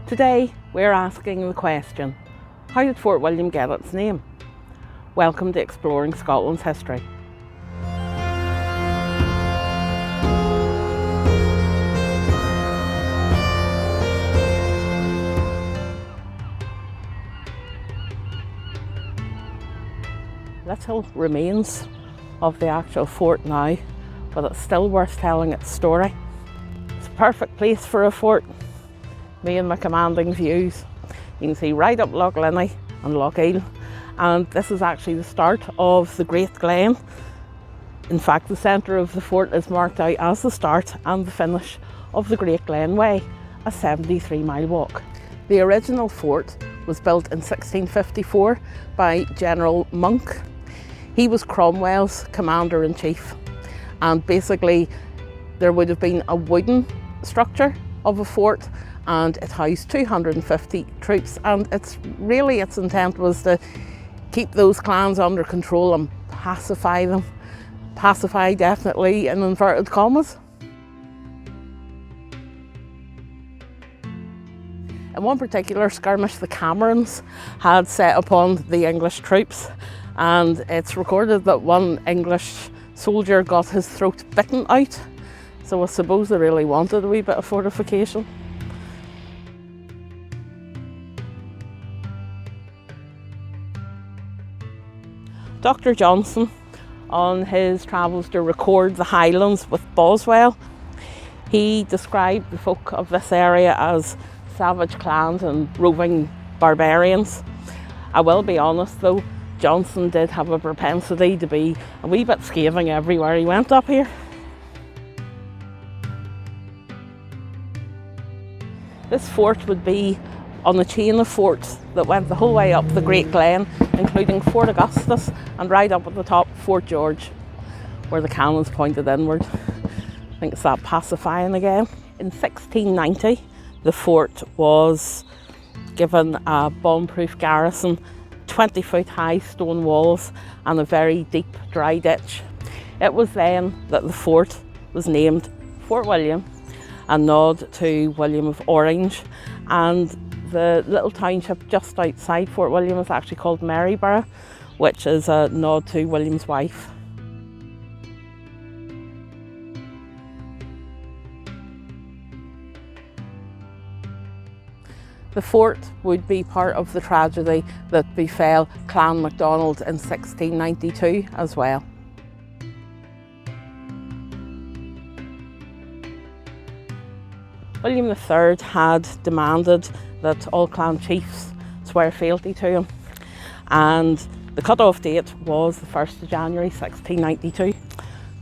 Today we're asking the question, how did Fort William get its name? Welcome to Exploring Scotland's History. Little remains of the actual fort now, but it's still worth telling its story. It's a perfect place for a fort, being the commanding views. You can see right up 𝔬𝔬𝔯𝔦𝔩 and 𝔬𝔬𝔯𝔯, and this is actually the start of the Great Glen. In fact, the centre of the fort is marked out as the start and the finish of the Great Glen Way, a 73-mile walk. The original fort was built in 1654 by General Monk. He was Cromwell's commander-in-chief, and basically there would have been a wooden structure of a fort, and it housed 250 troops, and its intent was to keep those clans under control and pacify them. Pacify definitely in inverted commas. In one particular skirmish, the Camerons had set upon the English troops, and it's recorded that one English soldier got his throat bitten out, so I suppose they really wanted a wee bit of fortification. Dr. Johnson, on his travels to record the Highlands with Boswell, he described the folk of this area as savage clans and roving barbarians. I will be honest though, Johnson did have a propensity to be a wee bit scathing everywhere he went up here. This fort would be on the chain of forts that went the whole way up the Great Glen, including Fort Augustus and right up at the top Fort George, where the cannons pointed inward. I think it's that pacifying again. In 1690, the fort was given a bomb-proof garrison, 20-foot high stone walls and a very deep dry ditch. It was then that the fort was named Fort William, a nod to William of Orange, and the little township just outside Fort William is actually called Maryborough, which is a nod to William's wife. The fort would be part of the tragedy that befell Clan MacDonald in 1692 as well. William III had demanded that all clan chiefs swear fealty to him, and the cut-off date was the 1st of January 1692.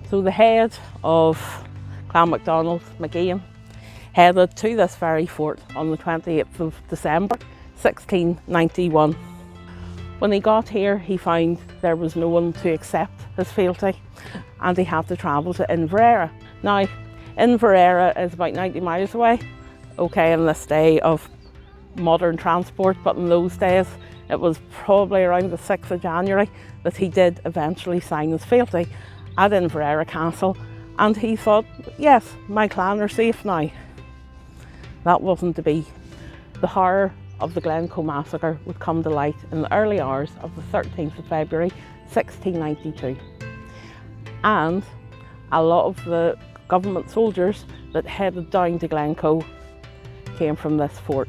So the head of Clan MacDonald, McGean, headed to this very fort on the 28th of December 1691. When he got here, he found there was no one to accept his fealty, and he had to travel to Inverara. Now, Inverara is about 90 miles away, okay, in this day of modern transport, but in those days it was probably around the 6th of January that he did eventually sign his fealty at Inverara Castle, and he thought, yes, my clan are safe now. That wasn't to be. The horror of the 𝔬𝔬𝔯𝔬𝔯 massacre would come to light in the early hours of the 13th of February 1692, and a lot of the government soldiers that headed down to 𝔬𝔬𝔯𝔬 came from this fort.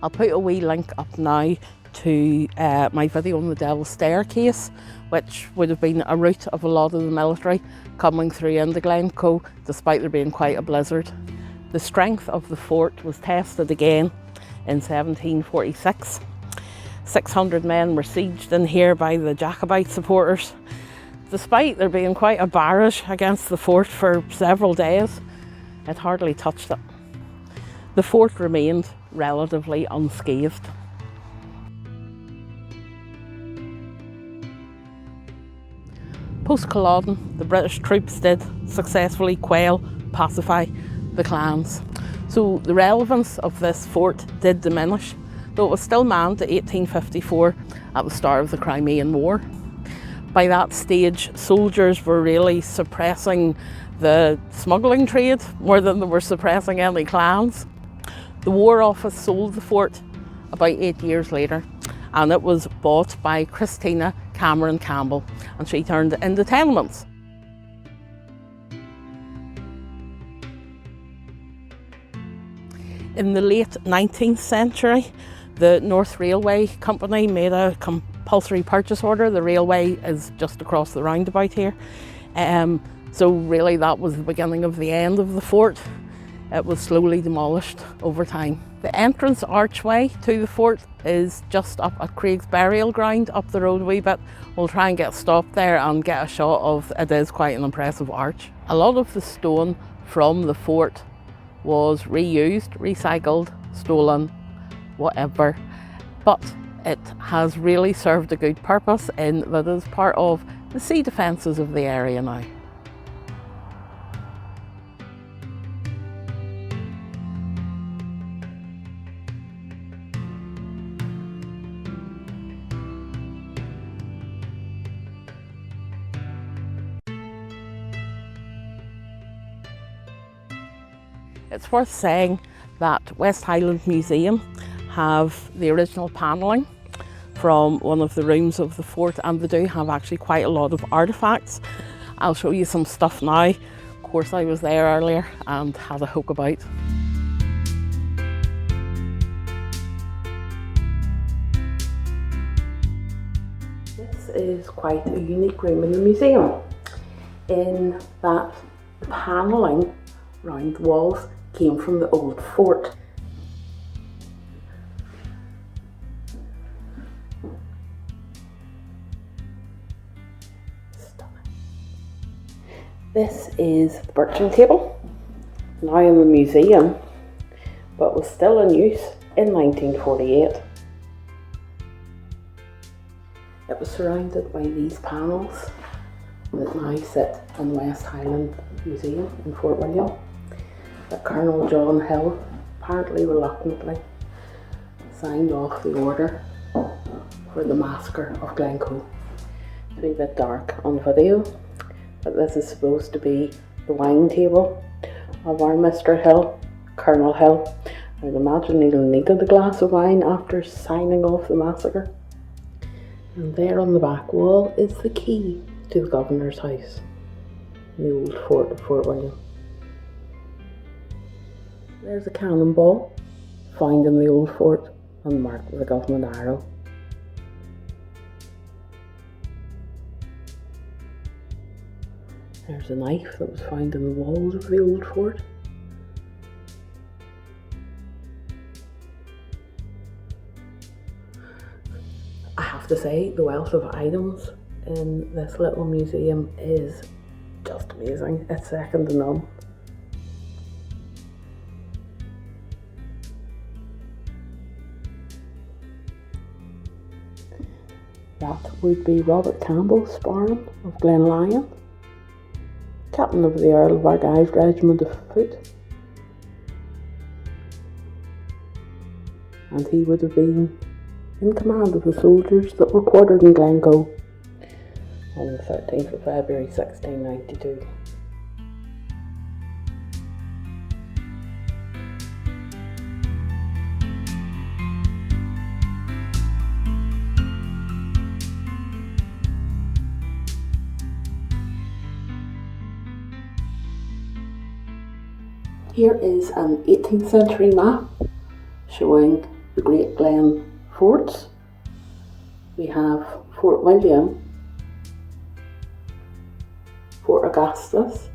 I'll put a wee link up now to my video on the Devil's Staircase, which would have been a route of a lot of the military coming through into 𝔬𝔬𝔯𝔬, despite there being quite a blizzard. The strength of the fort was tested again in 1746. 600 men were sieged in here by the Jacobite supporters. Despite there being quite a barrage against the fort for several days, it hardly touched it. The fort remained relatively unscathed. Post-Culloden, the British troops did successfully pacify the clans. So the relevance of this fort did diminish, though it was still manned to 1854 at the start of the Crimean War. By that stage, soldiers were really suppressing the smuggling trade more than they were suppressing any clans. The War Office sold the fort about 8 years later, and it was bought by Christina Cameron Campbell, and she turned it into tenements. In the late 19th century, the North Railway Company made a compulsory purchase order. The railway is just across the roundabout here. So really that was the beginning of the end of the fort. It was slowly demolished over time. The entrance archway to the fort is just up at Craig's burial ground, up the road a wee bit. We'll try and get stopped there and get a shot of it. Is quite an impressive arch. A lot of the stone from the fort was reused, recycled, stolen, whatever, but it has really served a good purpose in that it is part of the sea defences of the area now. It's worth saying that West Highland Museum have the original panelling from one of the rooms of the fort, and they do have actually quite a lot of artefacts. I'll show you some stuff now. Of course, I was there earlier and had a hook about. This is quite a unique room in the museum, in that the panelling round the walls came from the old fort. This is the birching table, now in the museum, but was still in use in 1948. It was surrounded by these panels that now sit in West Highland Museum in Fort William, that Colonel John Hill, apparently reluctantly, signed off the order for the massacre of 𝔠𝔬𝔯𝔱. It's a wee bit dark on video, but this is supposed to be the wine table of our Mr. Hill, Colonel Hill. I would imagine he'll needed a glass of wine after signing off the massacre. And there on the back wall is the key to the governor's house in the old fort of Fort William. There's a cannonball found in the old fort and marked with a government arrow. There's a knife that was found in the walls of the old fort. I have to say, the wealth of items in this little museum is just amazing. It's second to none. That would be Robert Campbell, Sporran of Glenlyon, captain of the Earl of Argyll's regiment of foot, and he would have been in command of the soldiers that were quartered in Glencoe on the 13th of February 1692. Here is an 18th century map showing the Great Glen forts. We have Fort William, Fort Augustus,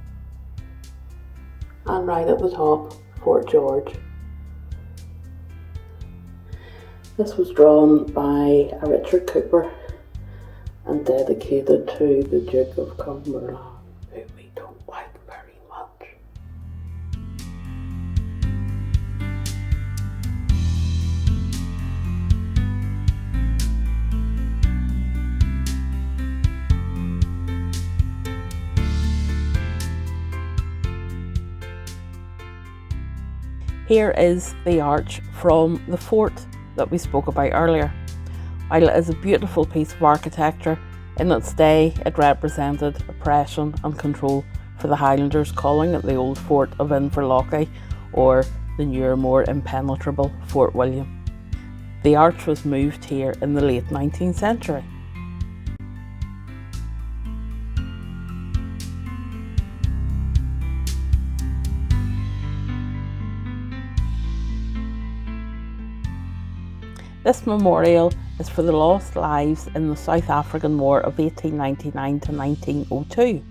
and right at the top, Fort George. This was drawn by a Richard Cooper and dedicated to the Duke of Cumberland, who we don't like very much. Here is the arch from the fort that we spoke about earlier. While it is a beautiful piece of architecture, In its day, it represented oppression and control for the Highlanders, calling it the old fort of Inverlochie, or the newer, more impenetrable Fort William. The arch was moved here in the late 19th century. This memorial is for the lost lives in the South African War of 1899 to 1902.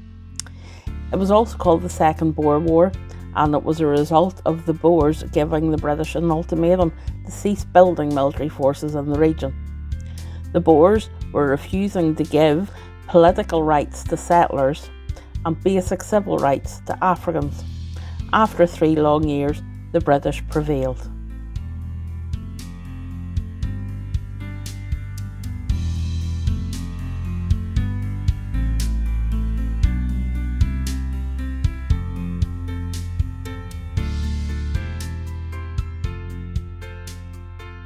It was also called the Second Boer War, and it was a result of the Boers giving the British an ultimatum to cease building military forces in the region. The Boers were refusing to give political rights to settlers and basic civil rights to Africans. After 3 long years, the British prevailed.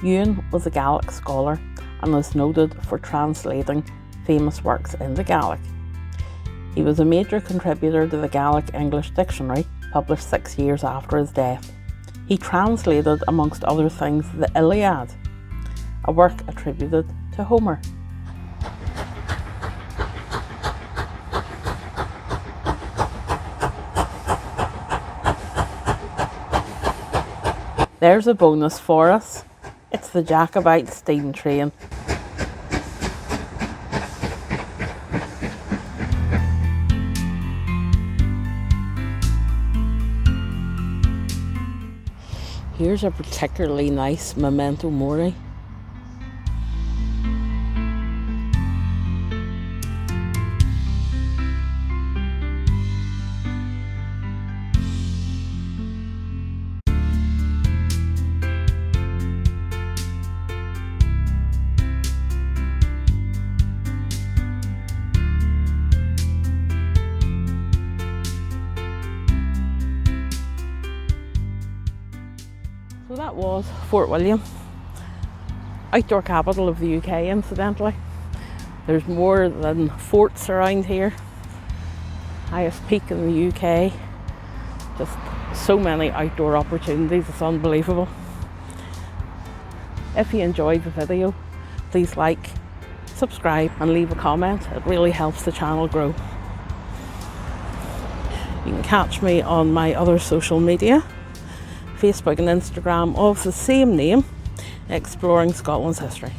Ewan was a Gaelic scholar and is noted for translating famous works into Gaelic. He was a major contributor to the Gaelic English Dictionary, published 6 years after his death. He translated, amongst other things, the Iliad, a work attributed to Homer. There's a bonus for us. It's the Jacobite steam train. Here's a particularly nice memento mori. So that was Fort William, outdoor capital of the UK, incidentally. There's more than forts around here. Highest peak in the UK. Just so many outdoor opportunities, it's unbelievable. If you enjoyed the video, please like, subscribe and leave a comment. It really helps the channel grow. You can catch me on my other social media, Facebook and Instagram of the same name, Exploring Scotland's History.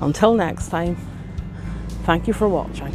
Until next time, thank you for watching.